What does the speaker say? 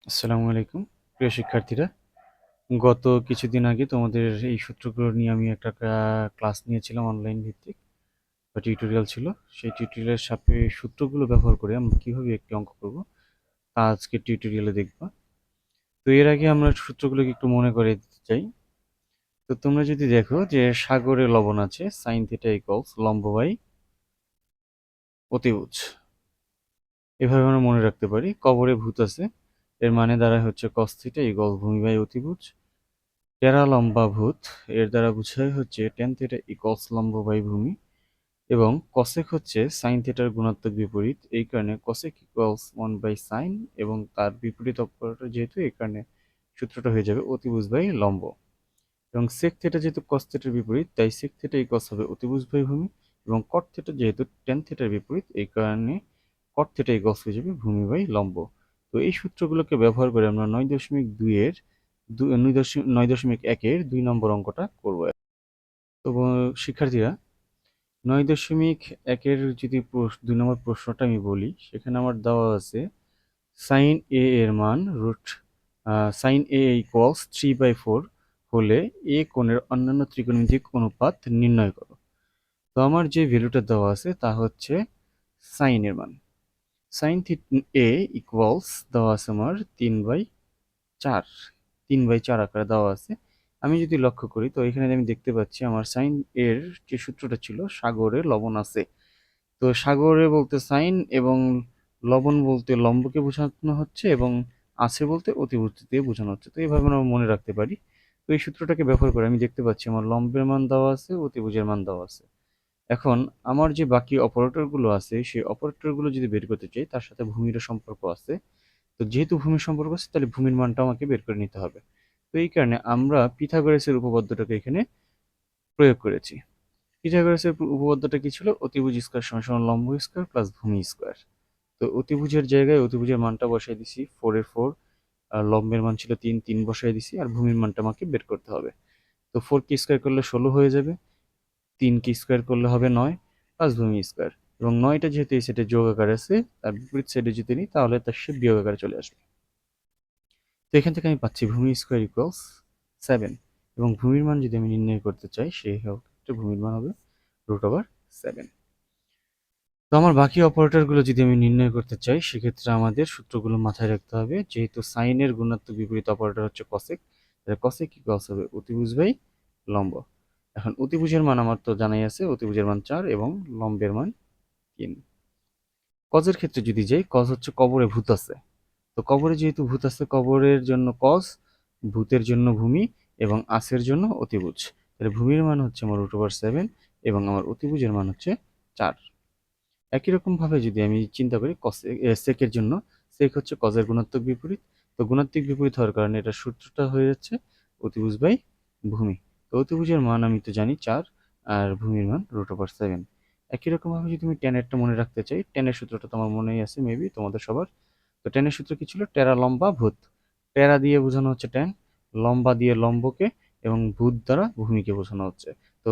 আসসালামু আলাইকুম প্রিয় শিক্ষার্থীরা। গত কিছুদিন আগে তোমাদের এই সূত্রগুলো নিয়ে আমি একটা ক্লাস নিয়েছিলাম অনলাইন ভিত্তিক বা টিউটোরিয়াল ছিল। সেই টিউটোরিয়ালের সাথে সূত্রগুলো ব্যবহার করে আমরা কিভাবে একটি অঙ্ক করব তা আজকে টিউটোরিয়ালে দেখবা। তো এর আগে আমরা সূত্রগুলোকে একটু মনে করে দিতে চাই। তো তোমরা যদি দেখো যে সাগরে লবণ আছে, সাইন থিটা ইকুয়ালস লম্ব বাই অতিভুজ। এভাবে আমরা মনে রাখতে পারি। কবরে ভূত আছে, এর মানে দাঁড়ায় হচ্ছে কস থিটা ইকুয়ালস ভূমি বাই অতিভুজ। টেরা লম্বা ভূত, এর দ্বারা বোঝায় হচ্ছে টেন থিটা ইকুয়ালস লম্ব বাই ভূমি, এবং কসেক হচ্ছে সাইন থিটার গুণাত্মক বিপরীত, এই কারণে কসেক ইকুয়ালস 1/sin, এবং তার বিপরীত অপারেটর যেহেতু, এই কারণে সূত্রটা হয়ে যাবে অতিভুজ বাই লম্ব। এবং সেক থিটা যেহেতু কস থিটার বিপরীত, তাই সেক থিটা ইকুয়ালস হবে অতিভুজ বাই ভূমি, এবং কট থিটা যেহেতু টেন থিটার বিপরীত, এই কারণে কট থিটা ইকুয়ালস হয়ে যাবে ভূমি বাই লম্ব। তো এই সূত্রগুলোকে ব্যবহার করে আমরা 9.2 এর 9.1 এর 2 নম্বর অঙ্কটা করব। তো শিক্ষার্থীরা, 9.1 এর যদি 2 নম্বর প্রশ্নটা আমি বলি, সেখানে আমার দেওয়া আছে সাইন এ এর মান সাইন এ ইকুয়ালস 3/4 হলে এ কোণের অন্যান্য ত্রিকোণমিতিক অনুপাত নির্ণয় করো। তো আমার যে ভ্যালুটা দেওয়া আছে তা হচ্ছে সাইন এর মান। সাইন এ ইকুয়ালস দেওয়া আছে আমার 3/4, 3/4 আকারে দেওয়া আছে। আমি যদি লক্ষ্য করি, তো এখানে আমি দেখতে পাচ্ছি আমার সাইন এর যে সূত্রটা ছিল, সাগরে লবণ আছে। তো সাগরে বলতে সাইন, এবং লবণ বলতে লম্বকে বোঝানো হচ্ছে, এবং আছে বলতে অতিভুজ দিয়ে বোঝানো হচ্ছে। তো এইভাবে আমরা মনে রাখতে পারি। তো এই সূত্রটাকে ব্যবহার করে আমি দেখতে পাচ্ছি আমার লম্বের মান দেওয়া আছে, অতিভুজের মান দেওয়া আছে। এখন আমার যে বাকি অপারেটরগুলো আছে, সেই অপারেটরগুলো যদি বের করতে চাই, তার সাথে ভূমিরও সম্পর্ক আছে। তো যেহেতু ভূমির সম্পর্ক আছে, তাহলে ভূমির মানটা আমাকে বের করে নিতে হবে। তো এই কারণে আমরা পিথাগোরাসের উপপাদ্যটাকে এখানে প্রয়োগ করেছি। পিথাগোরাসের উপপাদ্যটা কি ছিল? অতিভুজ স্কয়ার সমান সমান লম্ব স্কয়ার প্লাস ভূমি স্কয়ার। তো অতিভুজের জায়গায় অতিভুজের মানটা বসাই দিছি 4/4, আর লম্বের মান ছিল 3, 3 বসাই দিছি, আর ভূমির মানটা আমাকে বের করতে হবে। তো 4 কে স্কয়ার করলে 16 হয়ে যাবে, 3 কে স্কয়ার করলে হবে 9, প্লাস ভূমি স্কয়ার। এবং 9টা যেহেতু এই সাইডে যোগ আকারে আছে, তার বিপরীত সাইডে যদি নিই, তাহলে তার সে বিয়োগ আকারে চলে আসবে। তো এখান থেকে আমি পাচ্ছি ভূমি স্কয়ার ইকুয়ালস 7, এবং ভূমির মান যদি আমি নির্ণয় করতে চাই, সেই ক্ষেত্রে ভূমির মান হবে √7। তো আমার বাকি অপারেটরগুলো যদি আমি নির্ণয় করতে চাই, সেক্ষেত্রে আমাদের সূত্রগুলো মাথায় রাখতে হবে। যেহেতু সাইনের গুণাত্মক বিপরীত অপারেটর হচ্ছে কসেক, তাহলে কসেক ইকুয়ালস হবে অতিভুজ বাই লম্ব। এখন অতিভুজের মান আমার তো জানাই আছে, অতিভুজের মান 4 এবং লম্বের মান 3। কজের ক্ষেত্রে যদি যাই, কজ হচ্ছে কবরে ভূত আছে। তো কবরে যেহেতু ভূত আছে, কবরের জন্য কজ, ভূতের জন্য ভূমি, এবং আসের জন্য অতিভুজ। তাহলে ভূমির মান হচ্ছে আমার √7, এবং আমার অতিভুজের মান হচ্ছে 4। একই রকমভাবে যদি আমি চিন্তা করি সেকের জন্য, সেক হচ্ছে কজের গুণাত্মক বিপরীত। তো গুণাত্মক বিপরীত হওয়ার কারণে এটা সূত্রটা হয়ে যাচ্ছে অতিভুজ বাই ভূমি। তো অতিভুজের মান আমি তো জানি 4, আর ভূমির মান √7। একই রকমভাবে যদি আমি টেনেরটা মনে রাখতে চাই, টেনের সূত্রটা তোমার মনেই আছে মেবি তোমাদের সবার। তো টেনের সূত্র কি ছিল? টেরা লম্বা ভূত। টেরা দিয়ে বোঝানো হচ্ছে টেন, লম্বা দিয়ে লম্বকে, এবং ভূত দ্বারা ভূমিকে বোঝানো হচ্ছে। তো